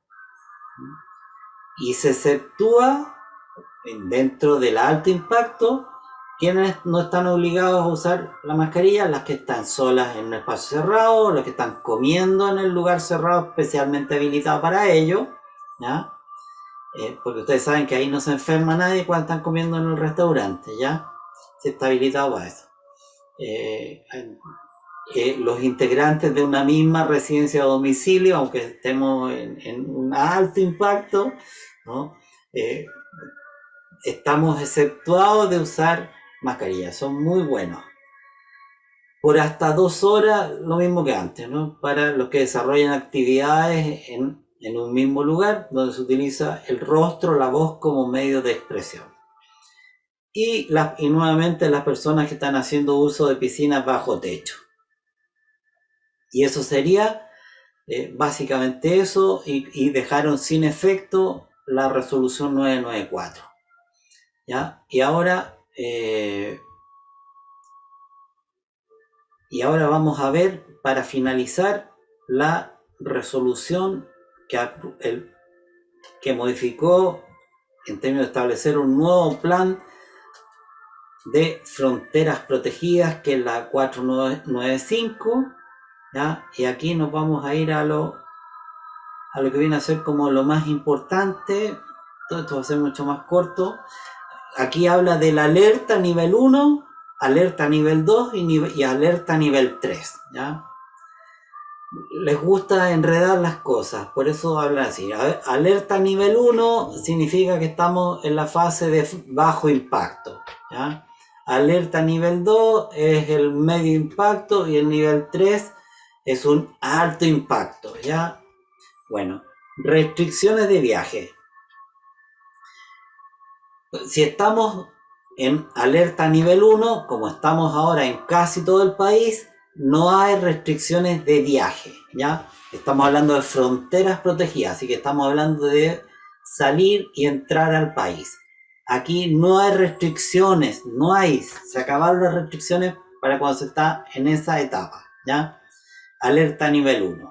Speaker 1: Y se exceptúa dentro del alto impacto quienes no están obligados a usar la mascarilla, las que están solas en un espacio cerrado, los que están comiendo en el lugar cerrado especialmente habilitado para ello, ¿ya? Porque ustedes saben que ahí no se enferma nadie cuando están comiendo en el restaurante, ¿ya? Se está habilitado para eso. Los integrantes de una misma residencia o domicilio, aunque estemos en un alto impacto, ¿no? Estamos exceptuados de usar mascarilla, son muy buenos. Por hasta 2 horas, lo mismo que antes, ¿no? Para los que desarrollan actividades en un mismo lugar, donde se utiliza el rostro, la voz como medio de expresión. Y nuevamente las personas que están haciendo uso de piscinas bajo techo. Y eso sería básicamente eso, y dejaron sin efecto la resolución 994. ¿Ya? Y ahora vamos a ver, para finalizar, la resolución que modificó en términos de establecer un nuevo plan de fronteras protegidas, que es la 495, ¿ya? Y aquí nos vamos a ir a lo que viene a ser como lo más importante. Todo esto va a ser mucho más corto. Aquí habla de la alerta nivel 1, alerta nivel 2 y alerta nivel 3, ¿ya? Les gusta enredar las cosas, por eso hablan así. Alerta nivel 1 significa que estamos en la fase de bajo impacto, ¿ya? Alerta nivel 2 es el medio impacto y el nivel 3 es un alto impacto, ¿ya? Bueno, restricciones de viaje. Si estamos en alerta nivel 1, como estamos ahora en casi todo el país, no hay restricciones de viaje, ¿ya? Estamos hablando de fronteras protegidas, así que estamos hablando de salir y entrar al país. Aquí no hay restricciones, se acabaron las restricciones para cuando se está en esa etapa, ¿ya? Alerta nivel 1.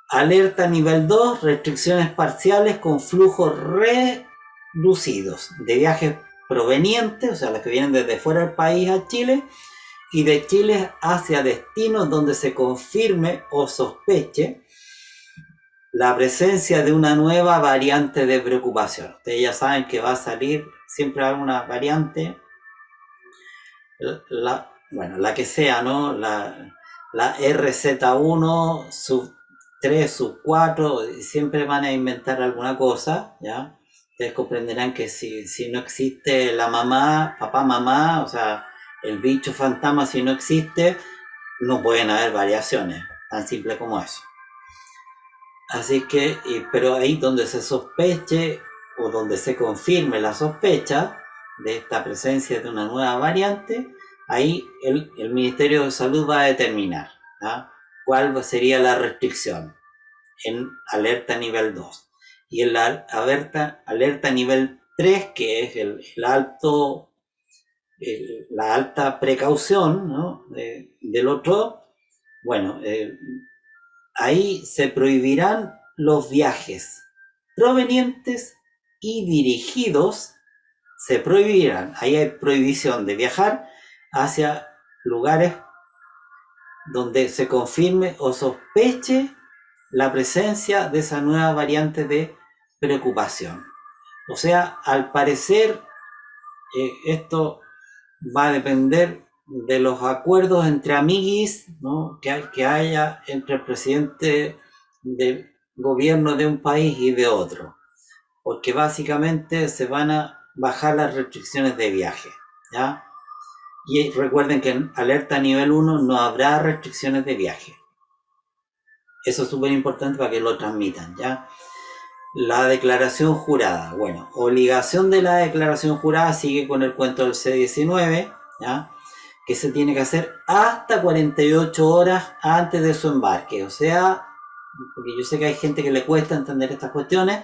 Speaker 1: Alerta nivel 2, restricciones parciales con flujos reducidos de viajes provenientes, o sea, los que vienen desde fuera del país a Chile, y de Chile hacia destinos donde se confirme o sospeche la presencia de una nueva variante de preocupación. Ustedes ya saben que va a salir, siempre hay una variante, la que sea, ¿no? La RZ1 sub 3, sub 4, siempre van a inventar alguna cosa, ¿ya? Ustedes comprenderán que si no existe la mamá, papá, mamá, o sea, el bicho fantasma, si no existe, no pueden haber variaciones, tan simple como eso. Así que, pero ahí donde se sospeche o donde se confirme la sospecha de esta presencia de una nueva variante, ahí el Ministerio de Salud va a determinar, ¿ah?, cuál sería la restricción en alerta nivel 2. Y en la alerta nivel 3, que es la alta precaución, ¿no?, del otro, bueno, ahí se prohibirán los viajes provenientes y dirigidos, se prohibirán, ahí hay prohibición de viajar hacia lugares donde se confirme o sospeche la presencia de esa nueva variante de preocupación. O sea, al parecer, esto va a depender de los acuerdos entre amiguis, ¿no?, que haya entre el presidente del gobierno de un país y de otro, porque básicamente se van a bajar las restricciones de viaje, ¿ya? Y recuerden que en alerta nivel 1 no habrá restricciones de viaje. Eso es súper importante para que lo transmitan, ¿ya? La declaración jurada. Bueno, obligación de la declaración jurada sigue con el cuento del C-19, ¿ya?, que se tiene que hacer hasta 48 horas antes de su embarque. O sea, porque yo sé que hay gente que le cuesta entender estas cuestiones,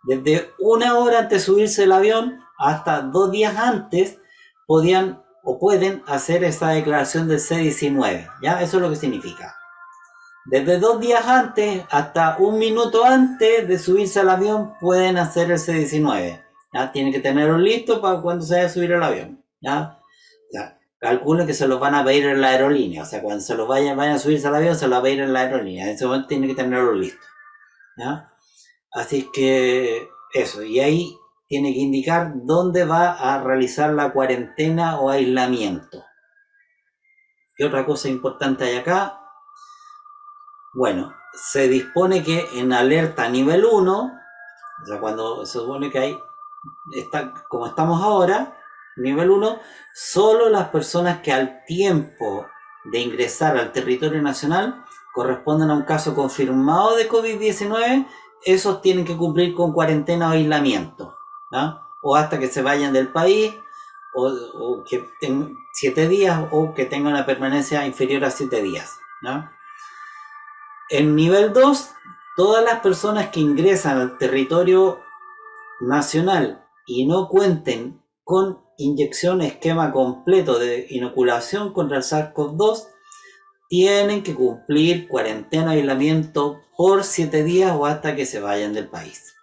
Speaker 1: desde 1 hora antes de subirse el avión hasta 2 días antes podían o pueden hacer esa declaración del C-19, ¿ya? Eso es lo que significa. Desde 2 días antes hasta 1 minuto antes de subirse al avión pueden hacer el C-19, ¿ya? Tienen que tenerlo listo para cuando se vaya a subir al avión, ¿ya? Ya. Calculen que se los van a pedir en la aerolínea, o sea, cuando se los vayan a subirse al avión, se los va a pedir en la aerolínea. En ese momento tienen que tenerlo listo, ¿ya? Así que eso, y ahí tiene que indicar dónde va a realizar la cuarentena o aislamiento. ¿Qué otra cosa importante hay acá? Bueno, se dispone que en alerta nivel 1, o sea, cuando se supone que como estamos ahora, nivel 1, solo las personas que al tiempo de ingresar al territorio nacional corresponden a un caso confirmado de COVID-19, esos tienen que cumplir con cuarentena o aislamiento, ¿no? O hasta que se vayan del país, o que tengan 7 días, o que tengan una permanencia inferior a 7 días, ¿no? En nivel 2, todas las personas que ingresan al territorio nacional y no cuenten con inyección esquema completo de inoculación contra el SARS-CoV-2 tienen que cumplir cuarentena o aislamiento por 7 días o hasta que se vayan del país.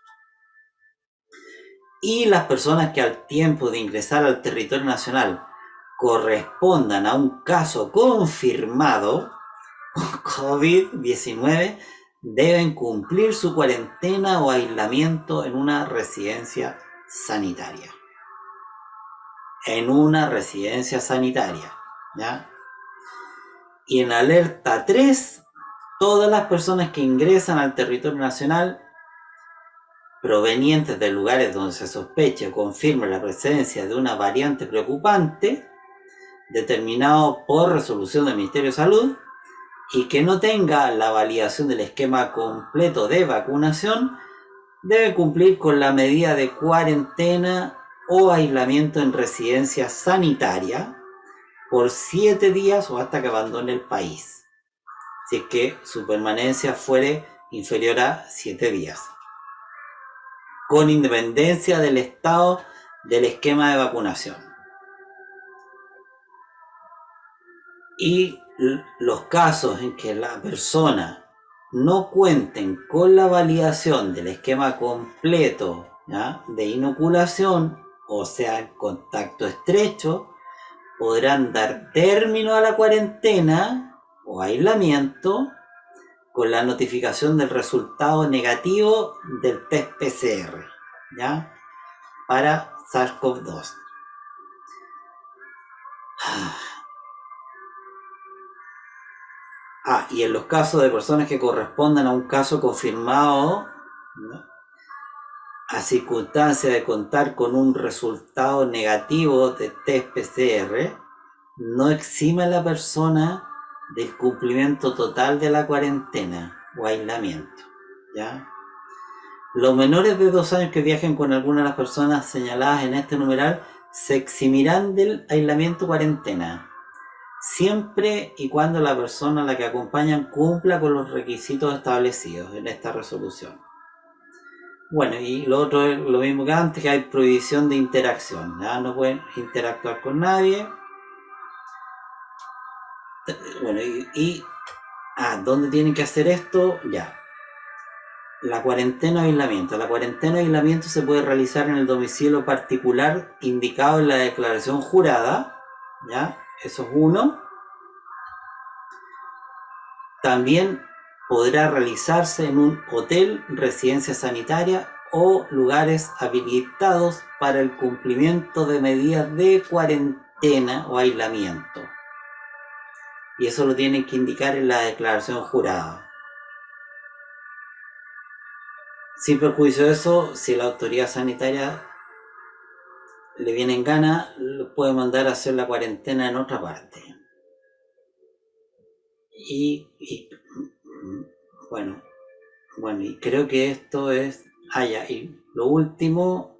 Speaker 1: Y las personas que al tiempo de ingresar al territorio nacional correspondan a un caso confirmado con COVID-19 deben cumplir su cuarentena o aislamiento en una residencia sanitaria. En una residencia sanitaria, ¿ya? Y en alerta 3, todas las personas que ingresan al territorio nacional provenientes de lugares donde se sospeche o confirme la presencia de una variante preocupante, determinado por resolución del Ministerio de Salud, y que no tenga la validación del esquema completo de vacunación, debe cumplir con la medida de cuarentena o aislamiento en residencia sanitaria por 7 días o hasta que abandone el país, si es que su permanencia fuere inferior a 7 días, con independencia del estado del esquema de vacunación. Y los casos en que la persona no cuenten con la validación del esquema completo, ¿ya?, de inoculación, o sea, contacto estrecho, podrán dar término a la cuarentena o aislamiento con la notificación del resultado negativo del test PCR, ¿ya? Para SARS-CoV-2. Y en los casos de personas que correspondan a un caso confirmado, ¿no?, a circunstancia de contar con un resultado negativo de test PCR, no exime a la persona del cumplimiento total de la cuarentena o aislamiento, ¿ya? Los menores de 2 años que viajen con alguna de las personas señaladas en este numeral se eximirán del aislamiento cuarentena, siempre y cuando la persona a la que acompañan cumpla con los requisitos establecidos en esta resolución. Bueno, y lo otro es lo mismo que antes, que hay prohibición de interacción, ¿ya? No pueden interactuar con nadie. Bueno, ¿dónde tienen que hacer esto? Ya. La cuarentena o aislamiento. La cuarentena o aislamiento se puede realizar en el domicilio particular indicado en la declaración jurada, ¿ya? Eso es uno. También podrá realizarse en un hotel, residencia sanitaria o lugares habilitados para el cumplimiento de medidas de cuarentena o aislamiento. Y eso lo tienen que indicar en la declaración jurada. Sin perjuicio de eso, si la autoridad sanitaria le viene en gana, lo puede mandar a hacer la cuarentena en otra parte. Bueno, y creo que esto es... y lo último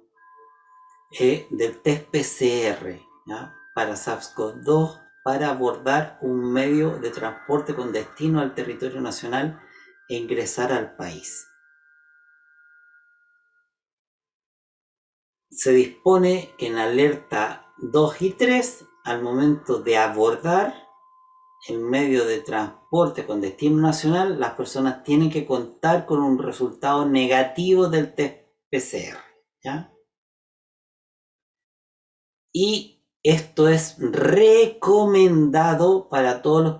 Speaker 1: del test PCR, ¿ya?, para SARS-CoV-2 para abordar un medio de transporte con destino al territorio nacional e ingresar al país. Se dispone que en alerta 2 y 3, al momento de abordar el medio de transporte con destino nacional, las personas tienen que contar con un resultado negativo del test PCR, ¿ya? Y esto es recomendado para todos los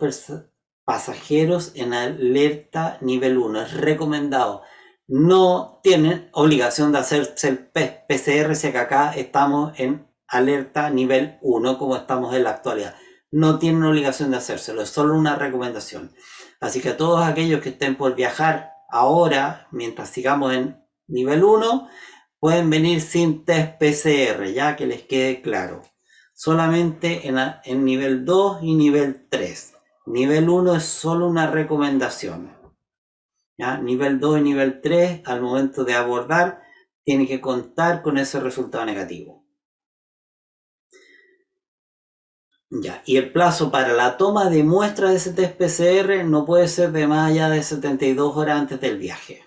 Speaker 1: pasajeros en alerta nivel 1. Es recomendado. No tienen obligación de hacerse el PCR si acá estamos en alerta nivel 1 como estamos en la actualidad. No tienen obligación de hacérselo, es solo una recomendación. Así que a todos aquellos que estén por viajar ahora, mientras sigamos en nivel 1, pueden venir sin test PCR, ya que les quede claro. Solamente en nivel 2 y nivel 3. Nivel 1 es solo una recomendación, ¿ya? Nivel 2 y nivel 3, al momento de abordar, tienen que contar con ese resultado negativo. Ya, y el plazo para la toma de muestra de ese test PCR no puede ser de más allá de 72 horas antes del viaje.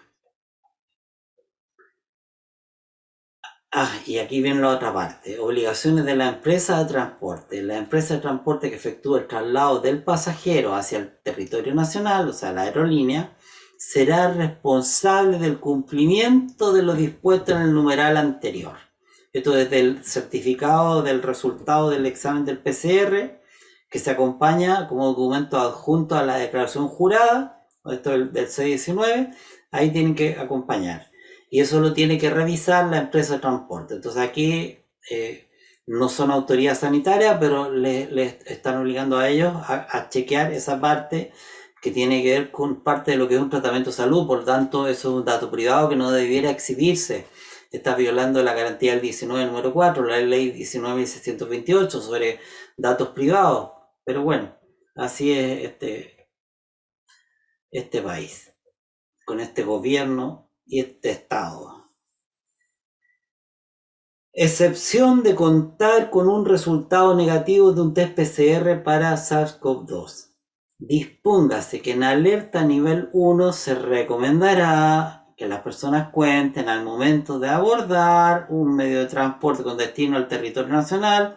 Speaker 1: Y aquí viene la otra parte. Obligaciones de la empresa de transporte. La empresa de transporte que efectúa el traslado del pasajero hacia el territorio nacional, o sea, la aerolínea, será responsable del cumplimiento de lo dispuesto en el numeral anterior. Esto es del certificado del resultado del examen del PCR, que se acompaña como documento adjunto a la declaración jurada, esto del C19, ahí tienen que acompañar. Y eso lo tiene que revisar la empresa de transporte. Entonces aquí no son autoridad sanitaria, pero les están obligando a ellos a chequear esa parte que tiene que ver con parte de lo que es un tratamiento de salud. Por tanto, eso es un dato privado que no debiera exhibirse. Está violando la garantía del 19 número 4, la ley 19.628 sobre datos privados. Pero bueno, así es este país, con este gobierno y este Estado. Excepción de contar con un resultado negativo de un test PCR para SARS-CoV-2. Dispóngase que en alerta nivel 1 se recomendará que las personas cuenten al momento de abordar un medio de transporte con destino al territorio nacional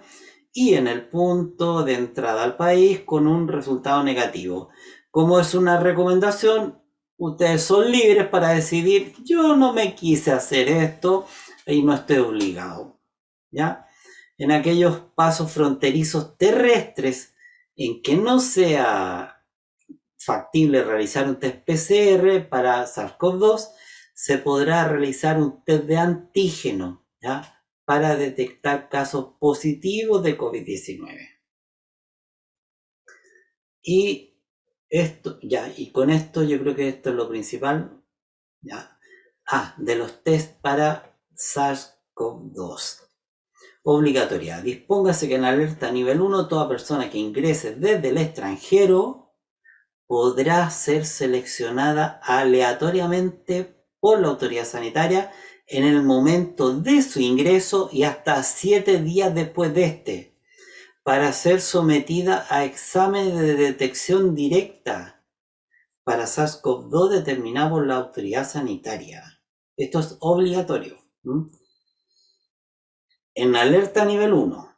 Speaker 1: y en el punto de entrada al país con un resultado negativo. Como es una recomendación, ustedes son libres para decidir, yo no me quise hacer esto y no estoy obligado, ¿ya? en aquellos pasos fronterizos terrestres en que no sea factible realizar un test PCR para SARS-CoV-2, se podrá realizar un test de antígeno, ¿ya?, para detectar casos positivos de COVID-19. Y esto, ya, y con esto yo creo que esto es lo principal, ¿ya? De los test para SARS-CoV-2. Obligatoria. Dispóngase que en alerta nivel 1 toda persona que ingrese desde el extranjero podrá ser seleccionada aleatoriamente por la autoridad sanitaria en el momento de su ingreso y hasta 7 días después de este, para ser sometida a exámenes de detección directa para SARS-CoV-2 determinado por la autoridad sanitaria. Esto es obligatorio. En alerta nivel 1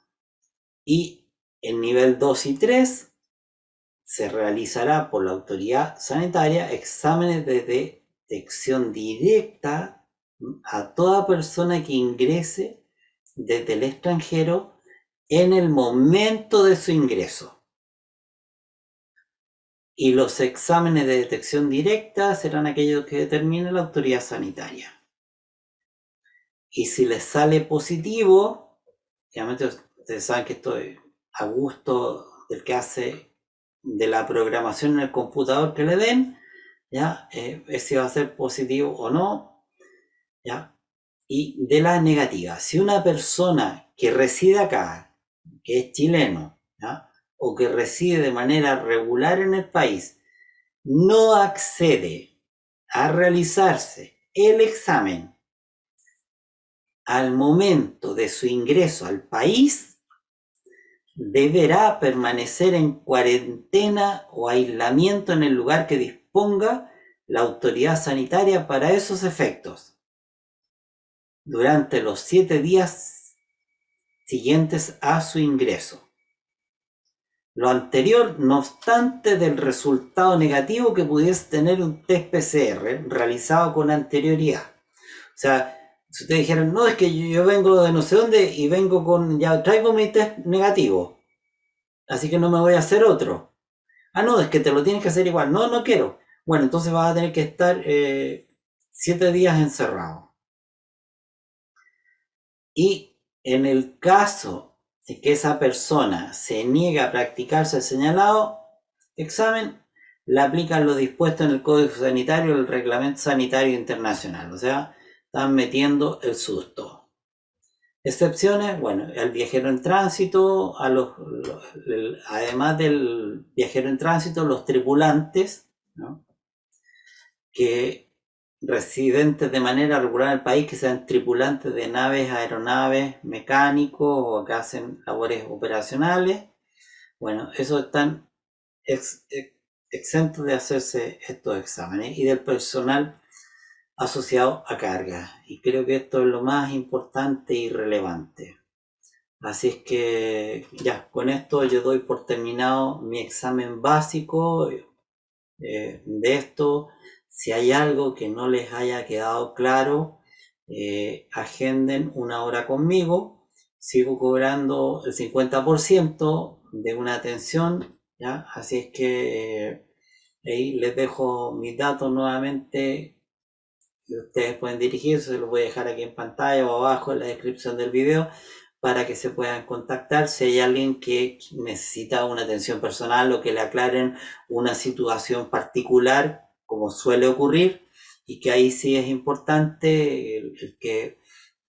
Speaker 1: y en nivel 2 y 3 se realizará por la autoridad sanitaria exámenes de detección directa a toda persona que ingrese desde el extranjero en el momento de su ingreso. Y los exámenes de detección directa serán aquellos que determine la autoridad sanitaria. Y si les sale positivo, obviamente ustedes saben que estoy a gusto del que hace de la programación en el computador que le den, ¿ya? Es si va a ser positivo o no, ¿ya? Y de la negativa, si una persona que reside acá, que es chileno, ¿ya?, o que reside de manera regular en el país, no accede a realizarse el examen al momento de su ingreso al país, deberá permanecer en cuarentena o aislamiento en el lugar que disponga la autoridad sanitaria para esos efectos durante los 7 días siguientes a su ingreso. Lo anterior, no obstante del resultado negativo que pudiese tener un test PCR realizado con anterioridad. O sea, si ustedes dijeran, no, es que yo vengo de no sé dónde y vengo con, ya traigo mi test negativo, así que no me voy a hacer otro. No, es que te lo tienes que hacer igual. No, no quiero. Bueno, entonces vas a tener que estar 7 días encerrado. Y en el caso de que esa persona se niegue a practicarse el señalado examen, le aplican lo dispuesto en el Código Sanitario, el Reglamento Sanitario Internacional. O sea, están metiendo el susto. Excepciones, bueno, el viajero en tránsito, además del viajero en tránsito, los tripulantes, ¿no?, que residentes de manera regular en el país, que sean tripulantes de naves, aeronaves, mecánicos o que hacen labores operacionales. Bueno, esos están exentos de hacerse estos exámenes, y del personal asociado a carga. Y creo que esto es lo más importante y relevante. Así es que ya, con esto yo doy por terminado mi examen básico de esto. Si hay algo que no les haya quedado claro, agenden una hora conmigo. Sigo cobrando el 50% de una atención, ¿ya? Así es que ahí les dejo mis datos nuevamente. Ustedes pueden dirigirse, se los voy a dejar aquí en pantalla o abajo en la descripción del video para que se puedan contactar si hay alguien que necesita una atención personal o que le aclaren una situación particular, como suele ocurrir, y que ahí sí es importante el que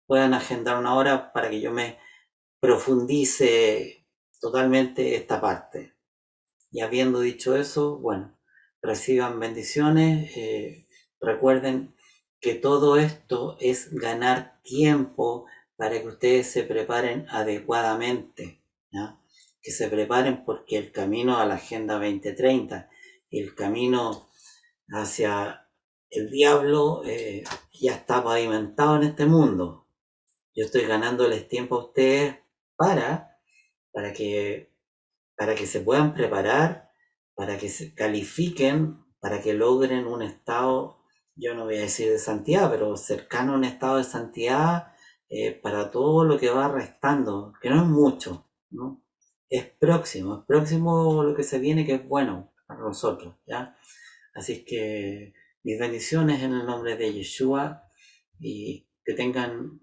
Speaker 1: puedan agendar una hora para que yo me profundice totalmente esta parte. Y habiendo dicho eso, bueno, reciban bendiciones. Recuerden que todo esto es ganar tiempo para que ustedes se preparen adecuadamente, ¿ya? Que se preparen, porque el camino a la Agenda 2030, el camino hacia el diablo, ya está pavimentado en este mundo. Yo estoy ganándoles tiempo a ustedes para, para que para que se puedan preparar, para que se califiquen, para que logren un estado, yo no voy a decir de santidad, pero cercano a un estado de santidad para todo lo que va restando, que no es mucho, ¿no? Es próximo lo que se viene, que es bueno para nosotros, ¿ya? Así es que mis bendiciones en el nombre de Yeshua y que tengan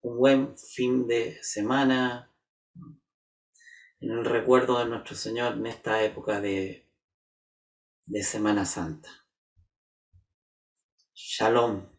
Speaker 1: un buen fin de semana en el recuerdo de nuestro Señor en esta época de Semana Santa. Shalom.